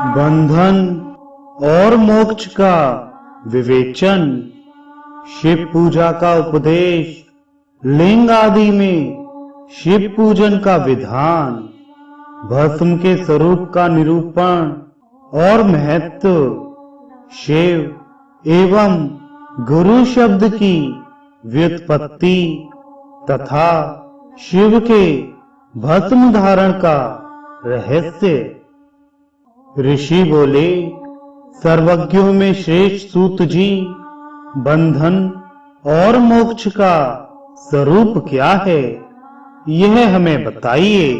बंधन और मोक्ष का विवेचन, शिव पूजा का उपदेश, लिंग आदि में शिव पूजन का विधान, भस्म के स्वरूप का निरूपण और महत्व, शिव एवं गुरु शब्द की व्युत्पत्ति तथा शिव के भस्म धारण का रहस्य। ऋषि बोले, सर्वज्ञों में श्रेष्ठ सूत जी, बंधन और मोक्ष का स्वरूप क्या है, यह हमें बताइए।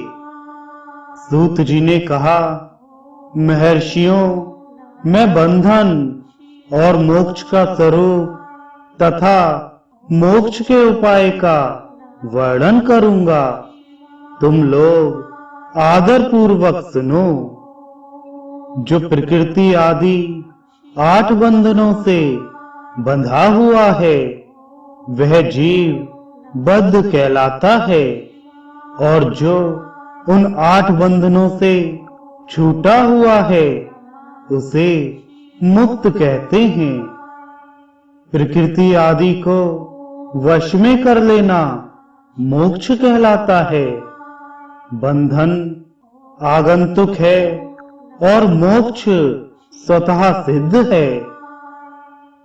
सूत जी ने कहा, महर्षियों, मैं बंधन और मोक्ष का स्वरूप तथा मोक्ष के उपाय का वर्णन करूंगा। तुम लोग आदर पूर्वक सुनो। जो प्रकृति आदि 8 बंधनों से बंधा हुआ है, वह जीव बद्ध कहलाता है, और जो उन 8 बंधनों से छूटा हुआ है, उसे मुक्त कहते हैं। प्रकृति आदि को वश में कर लेना मोक्ष कहलाता है। बंधन आगंतुक है और मोक्ष स्वतः सिद्ध है।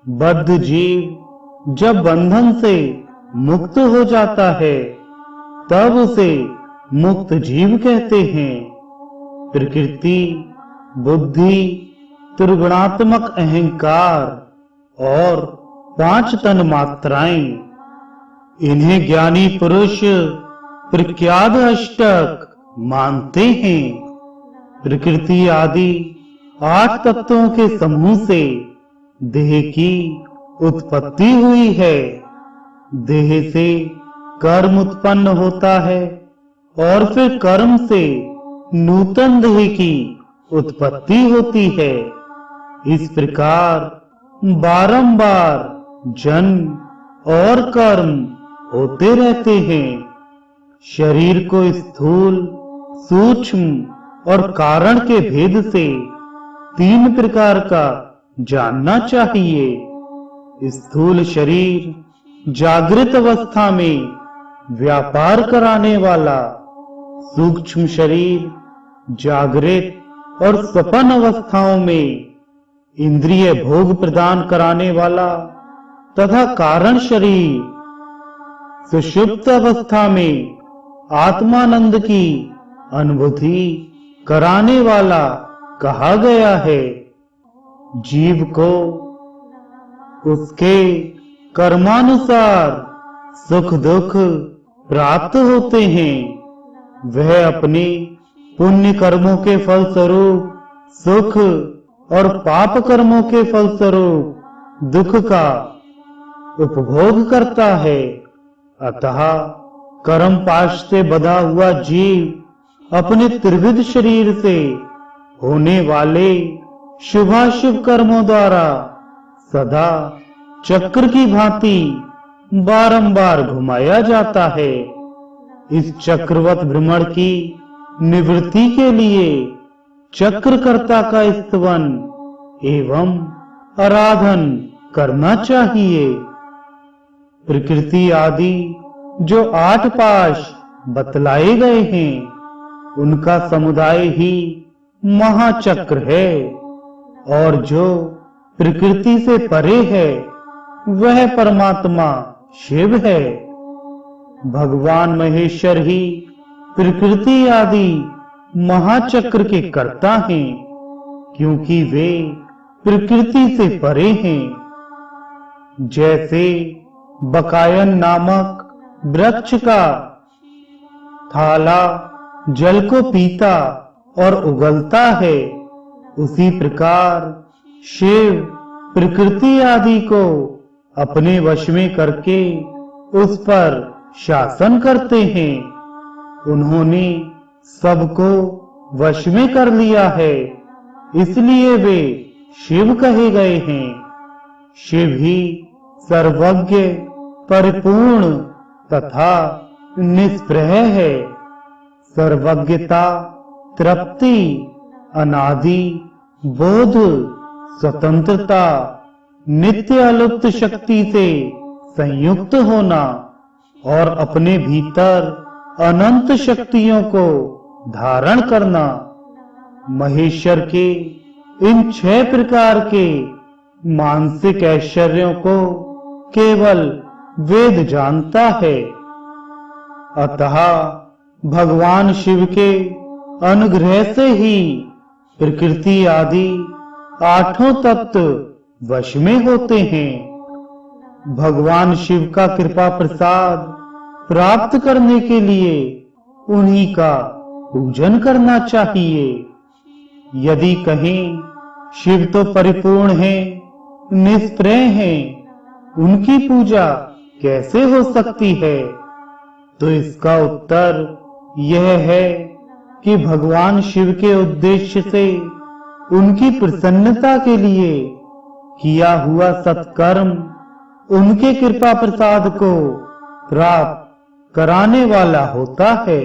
बद्ध जीव जब बंधन से मुक्त हो जाता है, तब उसे मुक्त जीव कहते हैं। प्रकृति, बुद्धि, त्रिगुणात्मक अहंकार और 5 तन्मात्राएं, इन्हें ज्ञानी पुरुष प्रख्यात अष्टक मानते हैं। प्रकृति आदि 8 तत्वों के समूह से देह की उत्पत्ति हुई है। देह से कर्म उत्पन्न होता है और फिर कर्म से नूतन देह की उत्पत्ति होती है। इस प्रकार बारंबार जन्म और कर्म होते रहते हैं। शरीर को स्थूल, सूक्ष्म और कारण के भेद से 3 प्रकार का जानना चाहिए। स्थूल शरीर जागृत अवस्था में व्यापार कराने वाला, सूक्ष्म शरीर जागृत और स्वप्न अवस्थाओं में इंद्रिय भोग प्रदान कराने वाला तथा कारण शरीर सुषुप्त अवस्था में आत्मानंद की अनुभूति कराने वाला कहा गया है। जीव को उसके कर्मानुसार सुख दुख प्राप्त होते हैं। वह अपने पुण्य कर्मों के फलस्वरूप सुख और पाप कर्मों के फलस्वरूप दुख का उपभोग करता है। अतः कर्म पाश से बंधा हुआ जीव अपने त्रिविध शरीर से होने वाले शुभाशुभ कर्मों द्वारा सदा चक्र की भांति बारंबार घुमाया जाता है। इस चक्रवत भ्रमण की निवृत्ति के लिए चक्रकर्ता का स्तवन एवं आराधन करना चाहिए। प्रकृति आदि जो 8 पाश बतलाए गए हैं, उनका समुदाय ही महाचक्र है, और जो प्रकृति से परे है, वह परमात्मा शिव है। भगवान महेश्वर ही प्रकृति आदि महाचक्र के कर्ता हैं, क्योंकि वे प्रकृति से परे हैं। जैसे बकायन नामक वृक्ष का थाला जल को पीता और उगलता है, उसी प्रकार शिव प्रकृति आदि को अपने वश में करके उस पर शासन करते हैं। उन्होंने सबको वश में कर लिया है, इसलिए वे शिव कहे गए हैं। शिव ही सर्वज्ञ, परिपूर्ण तथा निष्प्रह है। सर्वज्ञता, तृप्ति, अनादि बोध, स्वतंत्रता, नित्य अलुप्त शक्ति से संयुक्त होना और अपने भीतर अनंत शक्तियों को धारण करना। महेश्वर के इन 6 प्रकार के मानसिक ऐश्वर्यों को केवल वेद जानता है। अतः भगवान शिव के अनुग्रह से ही प्रकृति आदि 8 तत्व वश में होते हैं। भगवान शिव का कृपा प्रसाद प्राप्त करने के लिए उन्हीं का पूजन करना चाहिए। यदि कहें शिव तो परिपूर्ण हैं, निष्प्रय हैं, उनकी पूजा कैसे हो सकती है? तो इसका उत्तर यह है कि भगवान शिव के उद्देश्य से उनकी प्रसन्नता के लिए किया हुआ सत्कर्म उनके कृपा प्रसाद को प्राप्त कराने वाला होता है।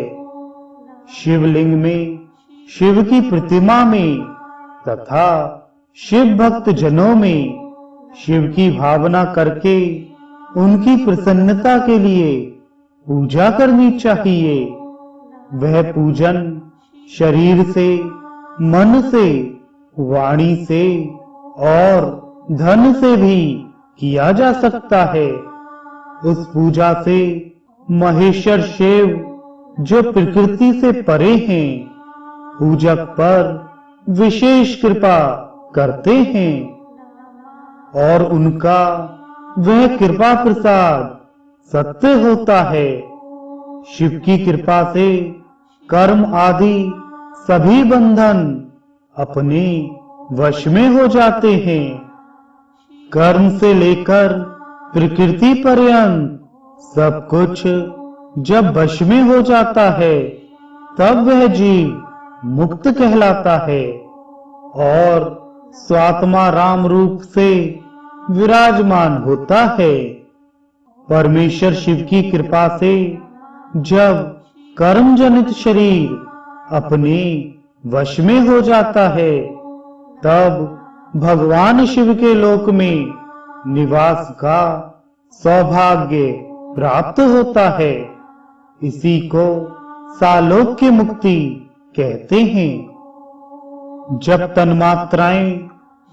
शिवलिंग में, शिव की प्रतिमा में तथा शिव भक्त जनों में शिव की भावना करके उनकी प्रसन्नता के लिए पूजा करनी चाहिए। वह पूजन शरीर से, मन से, वाणी से और धन से भी किया जा सकता है। उस पूजा से महेश्वर शिव, जो प्रकृति से परे हैं, पूजक पर विशेष कृपा करते हैं और उनका वह कृपा प्रसाद सत्य होता है। शिव की कृपा से कर्म आदि सभी बंधन अपने वश में हो जाते हैं। कर्म से लेकर प्रकृति पर्यंत सब कुछ जब वश में हो जाता है, तब वह जीव मुक्त कहलाता है और स्वात्मा राम रूप से विराजमान होता है। परमेश्वर शिव की कृपा से जब कर्म जनित शरीर अपने वश में हो जाता है, तब भगवान शिव के लोक में निवास का सौभाग्य प्राप्त होता है। इसी को सालोक्य मुक्ति कहते हैं। जब तन्मात्राएं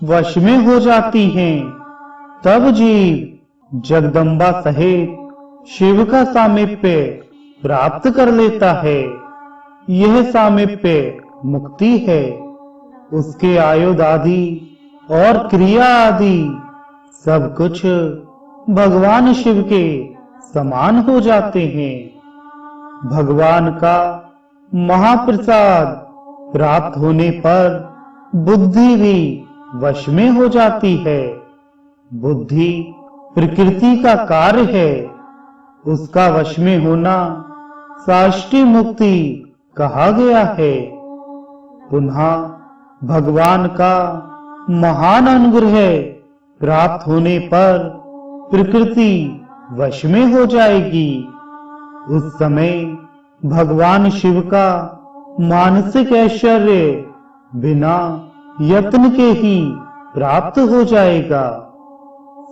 वश में हो जाती हैं, तब जीव जगदम्बा सहित शिव का सामीप्य प्राप्त कर लेता है। यह सामीप्य मुक्ति है। उसके आयुध आदि और क्रिया आदि सब कुछ भगवान शिव के समान हो जाते हैं। भगवान का महाप्रसाद प्राप्त होने पर बुद्धि भी वश में हो जाती है। बुद्धि प्रकृति का कार्य है। उसका वश में होना साष्टी मुक्ति कहा गया है। पुनः भगवान का महान अनुग्रह प्राप्त होने पर प्रकृति वश में हो जाएगी। उस समय भगवान शिव का मानसिक ऐश्वर्य बिना यत्न के ही प्राप्त हो जाएगा।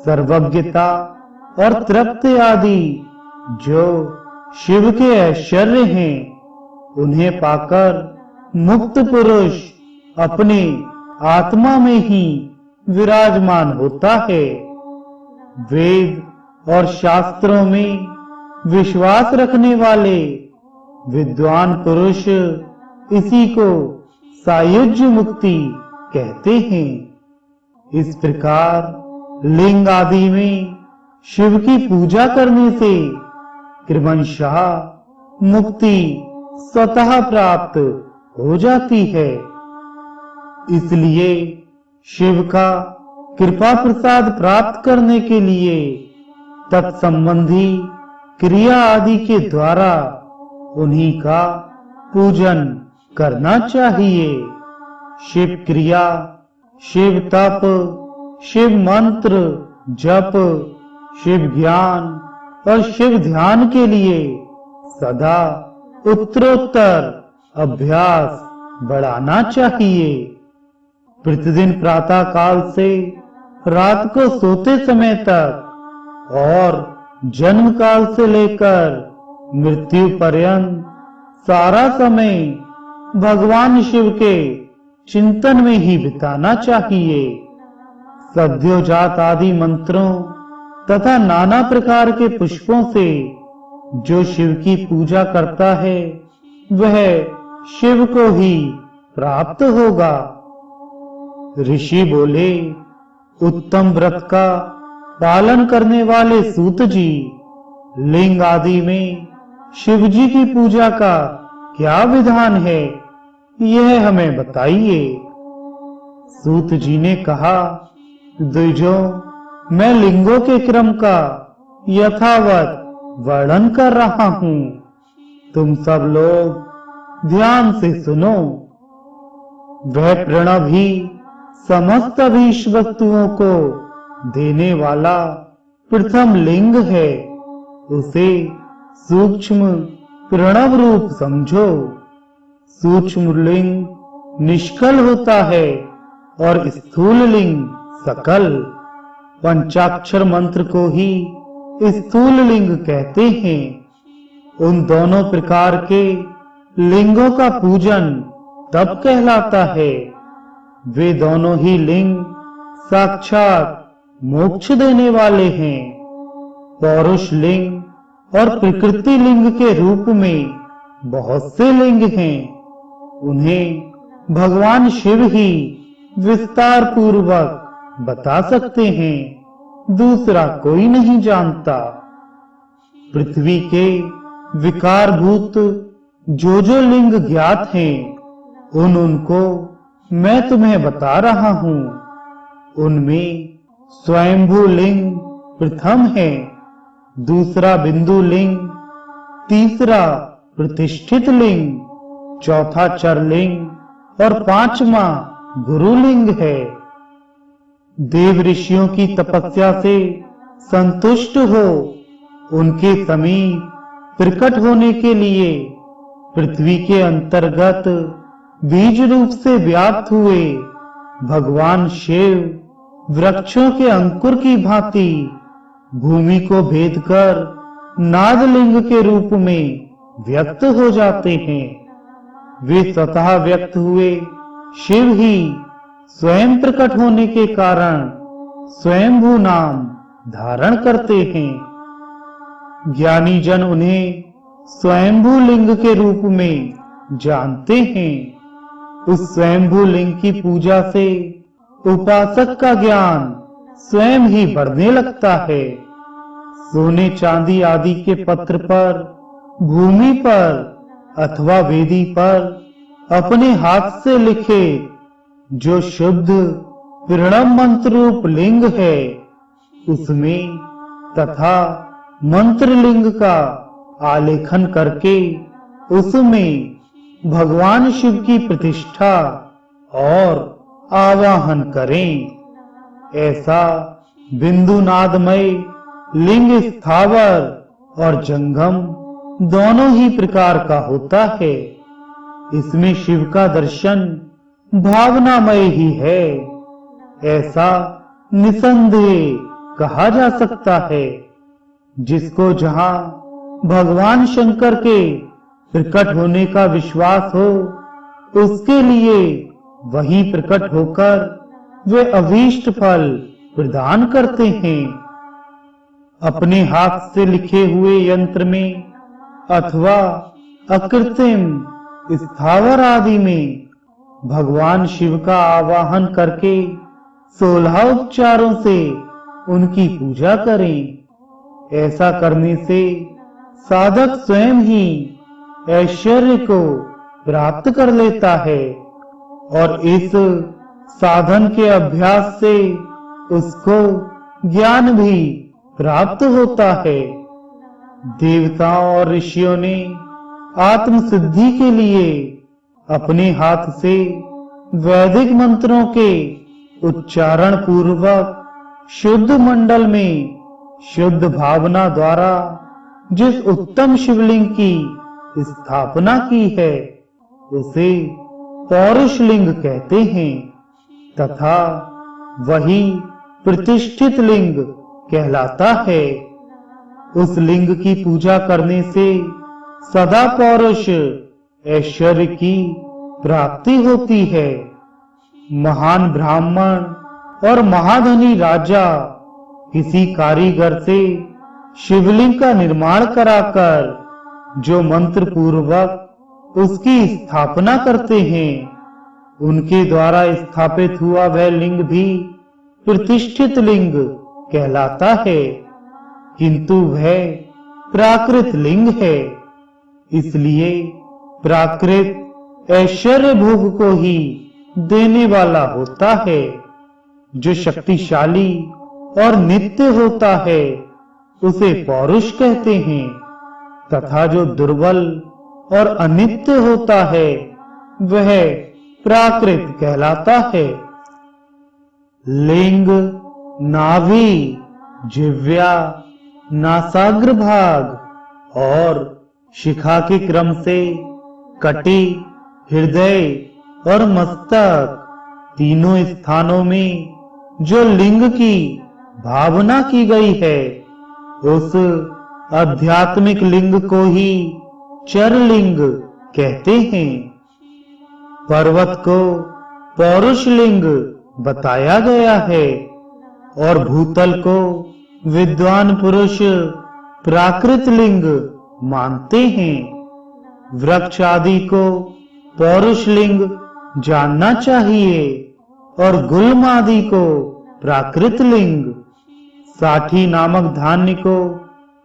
सर्वज्ञता और तृप्ति आदि जो शिव के ऐश्वर्य हैं, उन्हें पाकर मुक्त पुरुष अपने आत्मा में ही विराजमान होता है। वेद और शास्त्रों में विश्वास रखने वाले विद्वान पुरुष इसी को सायुज्य मुक्ति कहते हैं। इस प्रकार लिंग आदि में शिव की पूजा करने से क्रमशः मुक्ति स्वतः प्राप्त हो जाती है। इसलिए शिव का कृपा प्रसाद प्राप्त करने के लिए तत्संबंधी क्रिया आदि के द्वारा उन्हीं का पूजन करना चाहिए। शिव क्रिया, शिव तप, शिव मंत्र जप, शिव ज्ञान और शिव ध्यान के लिए सदा उत्तरोत्तर अभ्यास बढ़ाना चाहिए। प्रतिदिन प्रातः काल से रात को सोते समय तक और जन्म काल से लेकर मृत्यु पर्यंत सारा समय भगवान शिव के चिंतन में ही बिताना चाहिए। सद्योजात आदि मंत्रों तथा नाना प्रकार के पुष्पों से जो शिव की पूजा करता है वह शिव को ही प्राप्त होगा। ऋषि बोले, उत्तम व्रत का पालन करने वाले सूत जी, लिंग आदि में शिव जी की पूजा का क्या विधान है, यह हमें बताइए। सूत जी ने कहा, द्विजों, मैं लिंगों के क्रम का यथावत वर्णन कर रहा हूं, तुम सब लोग ध्यान से सुनो। वह प्रणव ही समस्त अभीष्ट वस्तुओं को देने वाला प्रथम लिंग है, उसे सूक्ष्म प्रणव रूप समझो। सूक्ष्म लिंग निष्कल होता है और स्थूल लिंग सकल। पंचाक्षर मंत्र को ही स्थूल लिंग कहते हैं। उन दोनों प्रकार के लिंगों का पूजन तब कहलाता है। वे दोनों ही लिंग साक्षात मोक्ष देने वाले हैं। पौरुष लिंग और प्रकृति लिंग के रूप में बहुत से लिंग हैं। उन्हें भगवान शिव ही विस्तार पूर्वक बता सकते हैं, दूसरा कोई नहीं जानता। पृथ्वी के विकारभूत जो लिंग ज्ञात हैं, उनको मैं तुम्हें बता रहा हूं। उनमें स्वयंभू लिंग प्रथम है, दूसरा बिंदु लिंग, तीसरा प्रतिष्ठित लिंग, चौथा चर लिंग और पांचवा गुरु लिंग है। देव ऋषियों की तपस्या से संतुष्ट हो उनके समीप प्रकट होने के लिए पृथ्वी के अंतर्गत बीज रूप से व्याप्त हुए भगवान शिव वृक्षों के अंकुर की भांति भूमि को भेद कर नादलिंग के रूप में व्यक्त हो जाते हैं। वे स्वतः व्यक्त हुए शिव ही स्वयं प्रकट होने के कारण स्वयंभू नाम धारण करते हैं। ज्ञानी जन उन्हें स्वयंभू लिंग के रूप में जानते हैं। उस स्वयंभू लिंग की पूजा से उपासक का ज्ञान स्वयं ही बढ़ने लगता है। सोने चांदी आदि के पत्र पर, भूमि पर अथवा वेदी पर अपने हाथ से लिखे जो शुद्ध प्रणव मंत्र रूप लिंग है, उसमें तथा मंत्र लिंग का आलेखन करके उसमें भगवान शिव की प्रतिष्ठा और आवाहन करें। ऐसा बिंदुनादमय लिंग स्थावर और जंगम दोनों ही प्रकार का होता है। इसमें शिव का दर्शन भावनामय ही है, ऐसा निसंदेह कहा जा सकता है। जिसको जहां भगवान शंकर के प्रकट होने का विश्वास हो, उसके लिए वही प्रकट होकर वे अभीष्ट फल प्रदान करते हैं। अपने हाथ से लिखे हुए यंत्र में अथवा अकृत्रिम स्थावर आदि में भगवान शिव का आवाहन करके 16 उपचारों से उनकी पूजा करें। ऐसा करने से साधक स्वयं ही ऐश्वर्य को प्राप्त कर लेता है और इस साधन के अभ्यास से उसको ज्ञान भी प्राप्त होता है। देवताओं और ऋषियों ने आत्म सिद्धि के लिए अपने हाथ से वैदिक मंत्रों के उच्चारण पूर्वक शुद्ध मंडल में शुद्ध भावना द्वारा जिस उत्तम शिवलिंग की स्थापना की है, उसे पौरुष लिंग कहते हैं। तथा वही प्रतिष्ठित लिंग कहलाता है। उस लिंग की पूजा करने से सदा पौरुष ऐश्वर्य की प्राप्ति होती है। महान ब्राह्मण और महाधनी राजा किसी कारीगर से शिवलिंग का निर्माण कराकर जो मंत्र पूर्वक उसकी स्थापना करते हैं, उनके द्वारा स्थापित हुआ वह लिंग भी प्रतिष्ठित लिंग कहलाता है, किंतु वह प्राकृत लिंग है। इसलिए प्राकृत ऐश्वर्य भोग को ही देने वाला होता है। जो शक्तिशाली और नित्य होता है उसे पौरुष कहते हैं, तथा जो दुर्बल और अनित्य होता है वह प्राकृत कहलाता है। लिंग नाभि, जिह्वा, नासाग्र भाग और शिखा के क्रम से कटी, हृदय और मस्तक तीनों स्थानों में जो लिंग की भावना की गई है, उस आध्यात्मिक लिंग को ही चर लिंग कहते हैं। पर्वत को पौरुष लिंग बताया गया है और भूतल को विद्वान पुरुष प्राकृत लिंग मानते हैं। वृक्ष आदि को पौरुष लिंग जानना चाहिए और गुल्म आदि को प्राकृत लिंग, साठी नामक धान्य को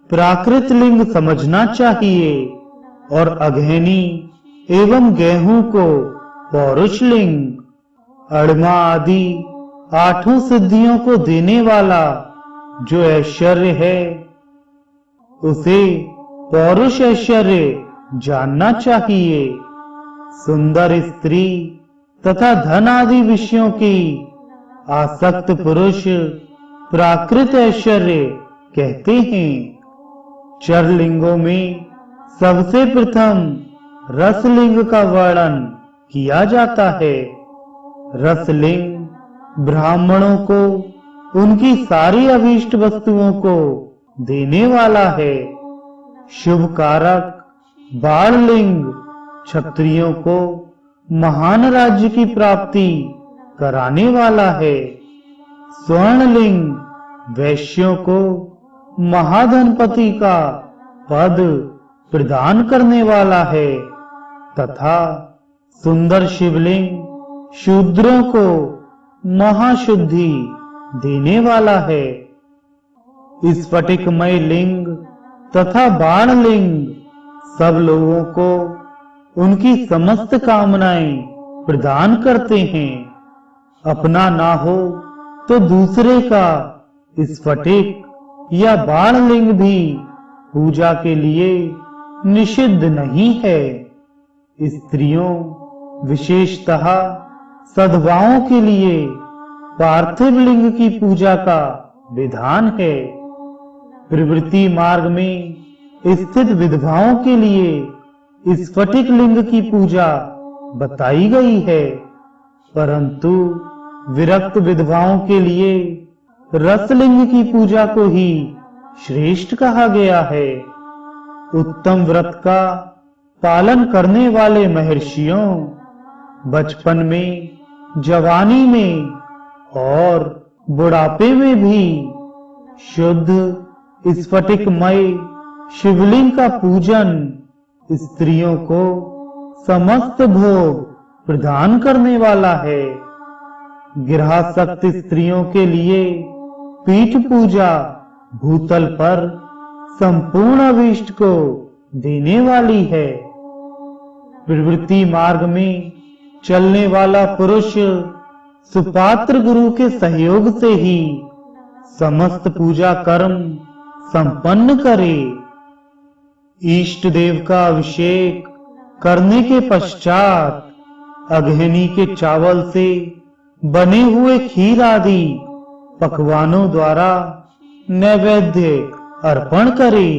प्राकृत लिंग समझना चाहिए और अघैनी एवं गेहूं को पौरुष लिंग, अड़मा आदि आठों सिद्धियों को देने वाला जो ऐश्वर्य है उसे पौरुष ऐश्वर्य जानना चाहिए। सुंदर स्त्री तथा धन आदि विषयों की आसक्त पुरुष प्राकृत ऐश्वर्य कहते हैं। चर लिंगों में सबसे प्रथम रसलिंग का वर्णन किया जाता है। रसलिंग ब्राह्मणों को उनकी सारी अभीष्ट वस्तुओं को देने वाला है। शुभ कारक बाणलिंग क्षत्रियों को महान राज्य की प्राप्ति कराने वाला है। स्वर्णलिंग वैश्यों को महाधनपति का पद प्रदान करने वाला है तथा सुंदर शिवलिंग शूद्रों को महाशुद्धि देने वाला है। स्फटिकमय लिंग तथा बाणलिंग सब लोगों को उनकी समस्त कामनाएं प्रदान करते हैं। अपना ना हो तो दूसरे का स्फटिक या बाणलिंग भी पूजा के लिए निषिद्ध नहीं है। स्त्रियों विशेषतः सद्भावों के लिए पार्थिव लिंग की पूजा का विधान है। प्रवृत्ति मार्ग में स्थित विधवाओं के लिए स्फटिक लिंग की पूजा बताई गई है, परंतु विरक्त विधवाओं के लिए रसलिंग की पूजा को ही श्रेष्ठ कहा गया है। उत्तम व्रत का पालन करने वाले महर्षियों बचपन में, जवानी में और बुढ़ापे में भी शुद्ध स्फटिकमय शिवलिंग का पूजन स्त्रियों को समस्त भोग प्रदान करने वाला है। गृहासक्त स्त्रियों के लिए पीठ पूजा भूतल पर संपूर्ण अभीष्ट को देने वाली है। प्रवृत्ति मार्ग में चलने वाला पुरुष सुपात्र गुरु के सहयोग से ही समस्त पूजा कर्म संपन्न करे। इष्ट देव का अभिषेक करने के पश्चात अघैनी के चावल से बने हुए खीर आदि पकवानों द्वारा नैवेद्य अर्पण करे।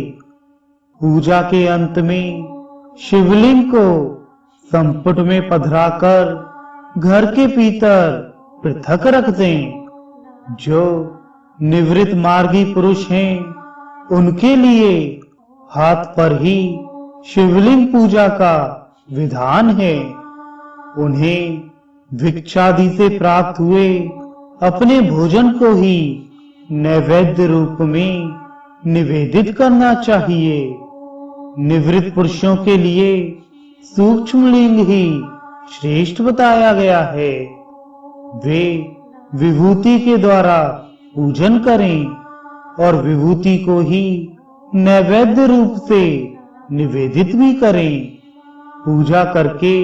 पूजा के अंत में शिवलिंग को संपुट में पधराकर घर के भीतर पृथक रख दें। जो निवृत्त मार्गी पुरुष हैं, उनके लिए हाथ पर ही शिवलिंग पूजा का विधान है। उन्हें भिक्षादि से प्राप्त हुए अपने भोजन को ही नैवेद्य रूप में निवेदित करना चाहिए। निवृत्त पुरुषों के लिए सूक्ष्म लिंग ही श्रेष्ठ बताया गया है। वे विभूति के द्वारा पूजन करें और विभूति को ही नैवेद्य रूप से निवेदित भी करें। पूजा करके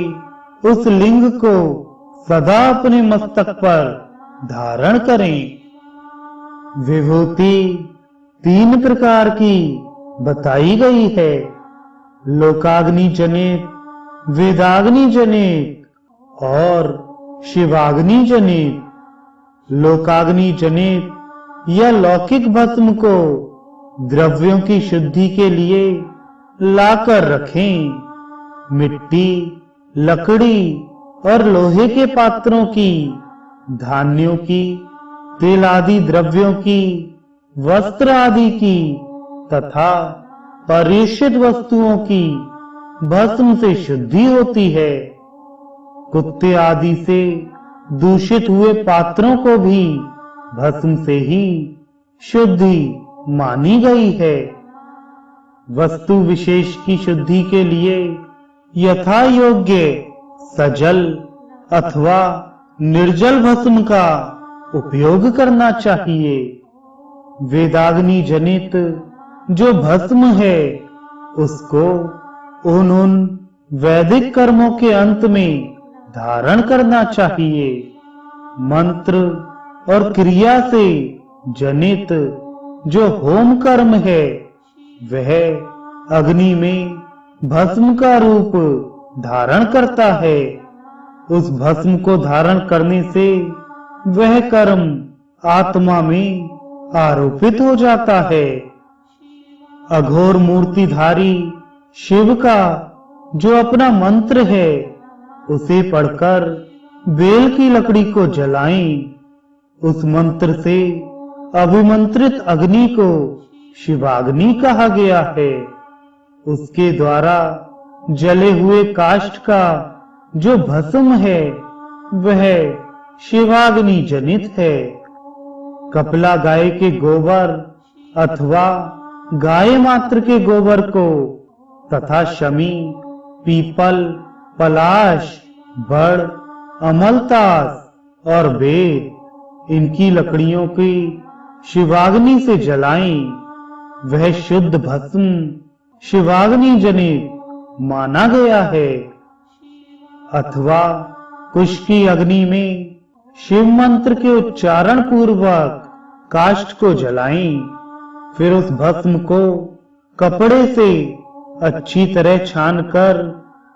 उस लिंग को सदा अपने मस्तक पर धारण करें। विभूति 3 प्रकार की बताई गई है। लोकाग्नि जनित, वेदाग्नि जनित और शिवाग्नि जनित। लोकाग्नि जनित या लौकिक भस्म को द्रव्यों की शुद्धि के लिए लाकर रखें। मिट्टी, लकड़ी और लोहे के पात्रों की, धान्यों की, तेल आदि द्रव्यों की, वस्त्र आदि की तथा परिष्कृत वस्तुओं की भस्म से शुद्धि होती है। कुत्ते आदि से दूषित हुए पात्रों को भी भस्म से ही शुद्धि मानी गई है। वस्तु विशेष की शुद्धि के लिए यथा योग्य सजल अथवा निर्जल भस्म का उपयोग करना चाहिए। वेदाग्नि जनित जो भस्म है, उसको उन वैदिक कर्मों के अंत में धारण करना चाहिए। मंत्र और क्रिया से जनित जो होम कर्म है, वह अग्नि में भस्म का रूप धारण करता है। उस भस्म को धारण करने से वह कर्म आत्मा में आरोपित हो जाता है। अघोर मूर्तिधारी शिव का जो अपना मंत्र है, उसे पढ़कर बेल की लकड़ी को जलाएं। उस मंत्र से अभिमंत्रित अग्नि को शिवाग्नि कहा गया है। उसके द्वारा जले हुए काष्ठ का जो भस्म है, वह शिवाग्नि जनित है। कपिला गाय के गोबर अथवा गाय मात्र के गोबर को तथा शमी, पीपल, पलाश, बड़, अमलतास और बेर, इनकी लकड़ियों की शिवाग्नि से जलाएं। वह शुद्ध भस्म शिवाग्नि जनित माना गया है। अथवा कुश की अग्नि में शिव मंत्र के उच्चारण पूर्वक काष्ठ को जलाएं। फिर उस भस्म को कपड़े से अच्छी तरह छानकर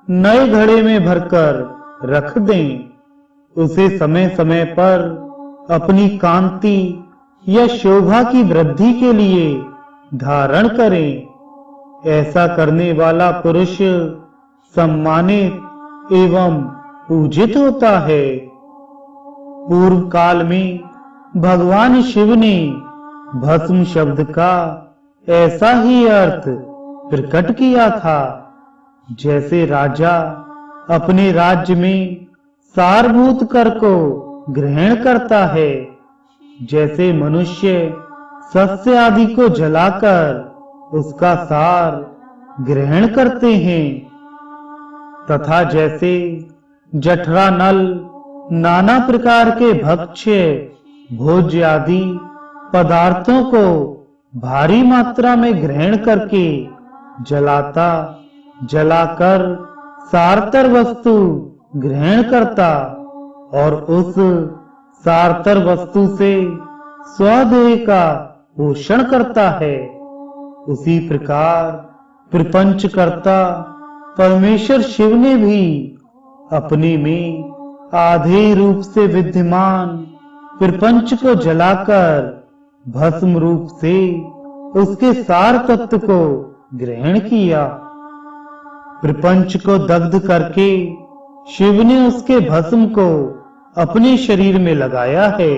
नए घड़े में भरकर रख दें। उसे समय समय पर अपनी कांति या शोभा की वृद्धि के लिए धारण करें। ऐसा करने वाला पुरुष सम्मानित एवं पूजित होता है। पूर्व काल में भगवान शिव ने भस्म शब्द का ऐसा ही अर्थ प्रकट किया था। जैसे राजा अपने राज्य में सारभूत कर को ग्रहण करता है, जैसे मनुष्य सस्य आदि को जलाकर उसका सार ग्रहण करते हैं, तथा जैसे जठरा नल नाना प्रकार के भक्ष्य भोज्य आदि पदार्थों को भारी मात्रा में ग्रहण करके जलाकर सारतर वस्तु ग्रहण करता और उस सारतर वस्तु से स्वदेह का पोषण करता है, उसी प्रकार प्रपंचकर्ता परमेश्वर शिव ने भी अपने में आधे रूप से विद्यमान प्रपंच को जलाकर भस्म रूप से उसके सार तत्व को ग्रहण किया। प्रपंच को दग्ध करके शिव ने उसके भस्म को अपने शरीर में लगाया है।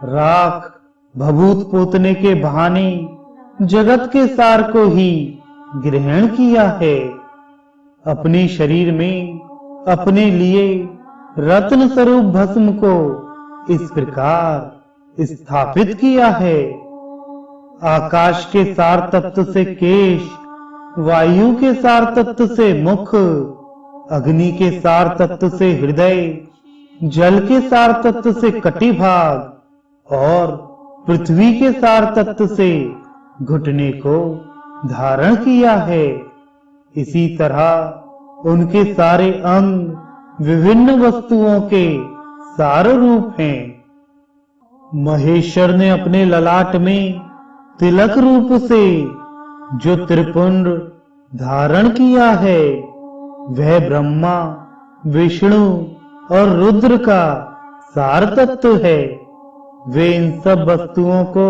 राख भभूत पोतने के बहाने जगत के सार को ही ग्रहण किया है। अपने शरीर में अपने लिए रत्न स्वरूप भस्म को इस प्रकार स्थापित किया है। आकाश के सार तत्व से केश, वायु के सार तत्व से मुख, अग्नि के सार तत्व से हृदय, जल के सार तत्व से कटिभाग और पृथ्वी के सार तत्व से घुटने को धारण किया है। इसी तरह उनके सारे अंग विभिन्न वस्तुओं के सार रूप हैं। महेश्वर ने अपने ललाट में तिलक रूप से जो त्रिपुंड धारण किया है, वह ब्रह्मा, विष्णु और रुद्र का सार तत्व है। वे इन सब वस्तुओं को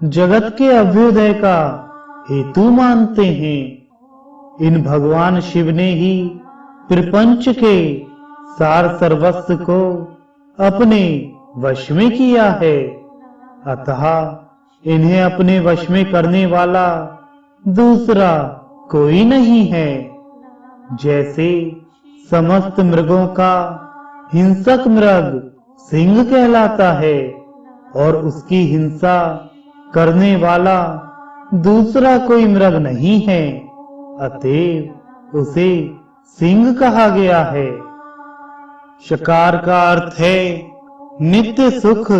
जगत के अभ्युदय का हेतु मानते हैं। इन भगवान शिव ने ही प्रपंच के सार सर्वस्व को अपने वश में किया है। अतः इन्हें अपने वश में करने वाला दूसरा कोई नहीं है। जैसे समस्त मृगों का हिंसक मृग सिंह कहलाता है और उसकी हिंसा करने वाला दूसरा कोई मृग नहीं है, अतएव उसे सिंह कहा गया है। शकार का अर्थ है नित्य सुख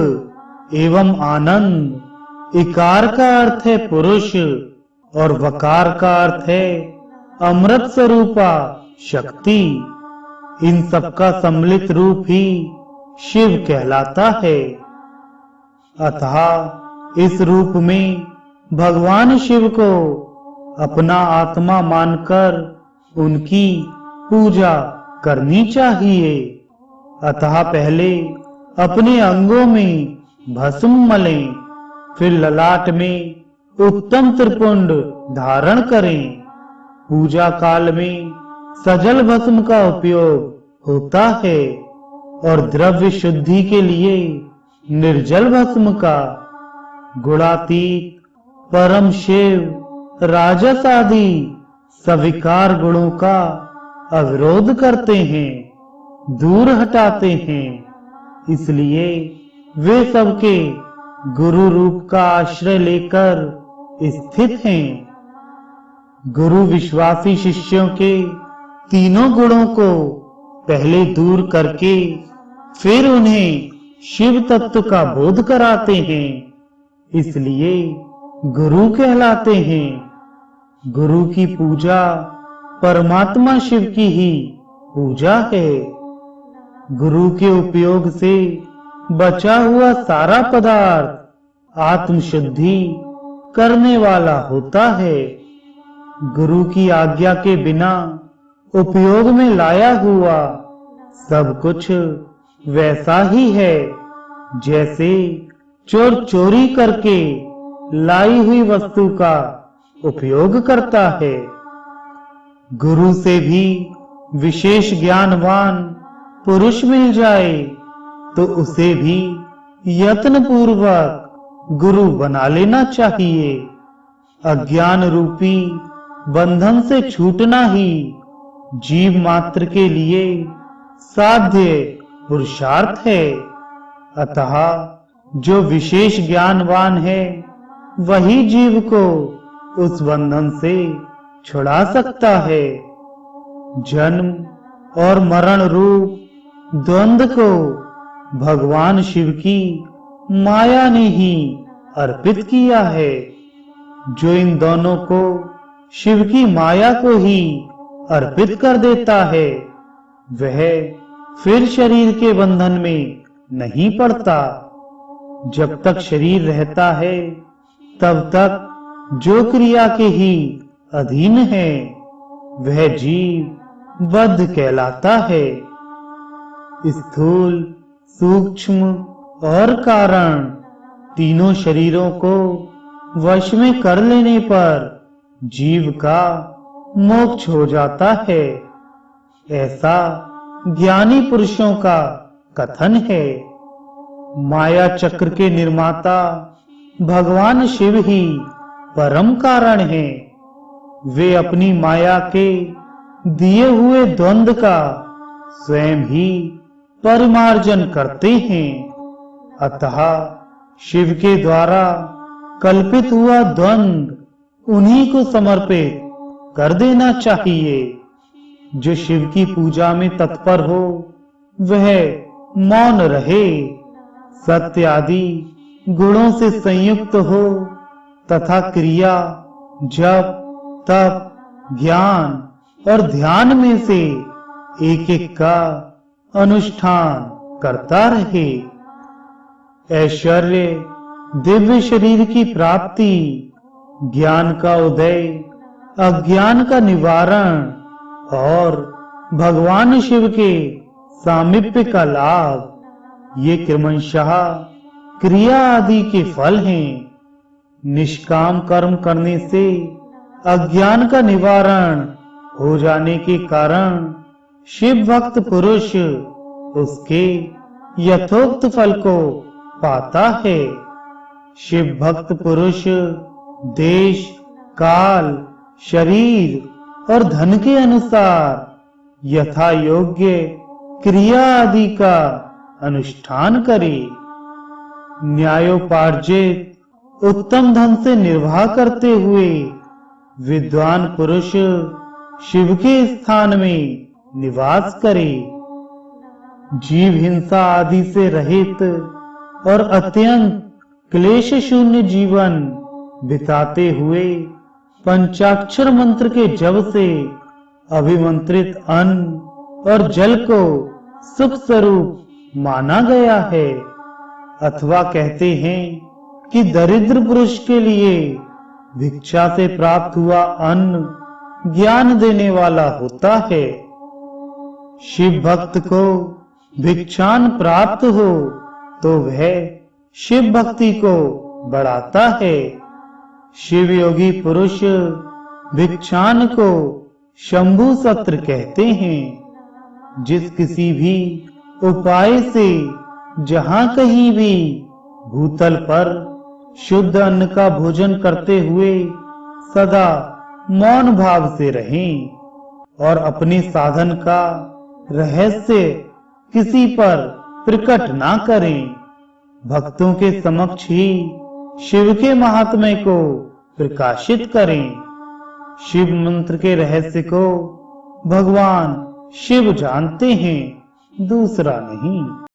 एवं आनंद, इकार का अर्थ है पुरुष और वकार का अर्थ है अमृत स्वरूपा शक्ति। इन सबका सम्मिलित रूप ही शिव कहलाता है। अतः इस रूप में भगवान शिव को अपना आत्मा मानकर उनकी पूजा करनी चाहिए। अतः पहले अपने अंगों में भस्म मलें, फिर ललाट में उत्तम त्रिपुंड धारण करें। पूजा काल में सजल भस्म का उपयोग होता है और द्रव्य शुद्धि के लिए निर्जल भस्म का। गुणातीत परम शिव राजस आदि सविकार गुणों का अविरोध करते हैं, दूर हटाते हैं। इसलिए वे सबके गुरु रूप का आश्रय लेकर स्थित हैं। गुरु विश्वासी शिष्यों के तीनों गुणों को पहले दूर करके फिर उन्हें शिव तत्व का बोध कराते हैं, इसलिए गुरु कहलाते हैं। गुरु की पूजा परमात्मा शिव की ही पूजा है। गुरु के उपयोग से बचा हुआ सारा पदार्थ आत्मशुद्धि करने वाला होता है। गुरु की आज्ञा के बिना उपयोग में लाया हुआ सब कुछ वैसा ही है जैसे चोर चोरी करके लाई हुई वस्तु का उपयोग करता है। गुरु से भी विशेष ज्ञानवान पुरुष मिल जाए तो उसे भी यत्न पूर्वक गुरु बना लेना चाहिए। अज्ञान रूपी बंधन से छूटना ही जीव मात्र के लिए साध्य पुरुषार्थ है। अतः जो विशेष ज्ञानवान है वही जीव को उस बंधन से छुड़ा सकता है। जन्म और मरण रूप द्वंद्व को भगवान शिव की माया ने ही अर्पित किया है। जो इन दोनों को शिव की माया को ही अर्पित कर देता है वह फिर शरीर के बंधन में नहीं पड़ता। जब तक शरीर रहता है तब तक जो क्रिया के ही अधीन है वह जीव बद्ध कहलाता है। स्थूल, सूक्ष्म और कारण तीनों शरीरों को वश में कर लेने पर जीव का मोक्ष हो जाता है। ऐसा ज्ञानी पुरुषों का कथन है। माया चक्र के निर्माता भगवान शिव ही परम कारण है। वे अपनी माया के दिए हुए द्वंद का स्वयं ही परिमार्जन करते हैं। अतः शिव के द्वारा कल्पित हुआ द्वंद उन्हीं को समर्पित कर देना चाहिए। जो शिव की पूजा में तत्पर हो वह मौन रहे, सत्य आदि गुणों से संयुक्त हो तथा क्रिया जप तप ज्ञान और ध्यान में से एक एक का अनुष्ठान करता रहे। ऐश्वर्य, दिव्य शरीर की प्राप्ति, ज्ञान का उदय, अज्ञान का निवारण और भगवान शिव के सामीप्य का लाभ, ये क्रमशः क्रिया आदि के फल हैं। निष्काम कर्म करने से अज्ञान का निवारण हो जाने के कारण शिव भक्त पुरुष उसके यथोक्त फल को पाता है। शिव भक्त पुरुष देश, काल, शरीर और धन के अनुसार यथा योग्य क्रिया आदि का अनुष्ठान करे। न्यायोपार्जित उत्तम धन से निर्वाह करते हुए विद्वान पुरुष शिव के स्थान में निवास करे। जीव हिंसा आदि से रहित और अत्यंत क्लेश शून्य जीवन बिताते हुए पंचाक्षर मंत्र के जप से अभिमंत्रित अन्न और जल को सुख स्वरूप माना गया है। अथवा कहते हैं कि दरिद्र पुरुष के लिए भिक्षा से प्राप्त हुआ अन्न ज्ञान देने वाला होता है। शिव भक्त को भिक्षान प्राप्त हो तो वह शिव भक्ति को बढ़ाता है। शिव योगी पुरुष भिक्षान को शंभु सत्र कहते हैं। जिस किसी भी उपाय से जहां कहीं भी भूतल पर शुद्ध अन्न का भोजन करते हुए सदा मौन भाव से रहें और अपने साधन का रहस्य किसी पर प्रकट ना करें। भक्तों के समक्ष ही शिव के महात्म्य को प्रकाशित करें। शिव मंत्र के रहस्य को भगवान शिव जानते हैं, दूसरा नहीं।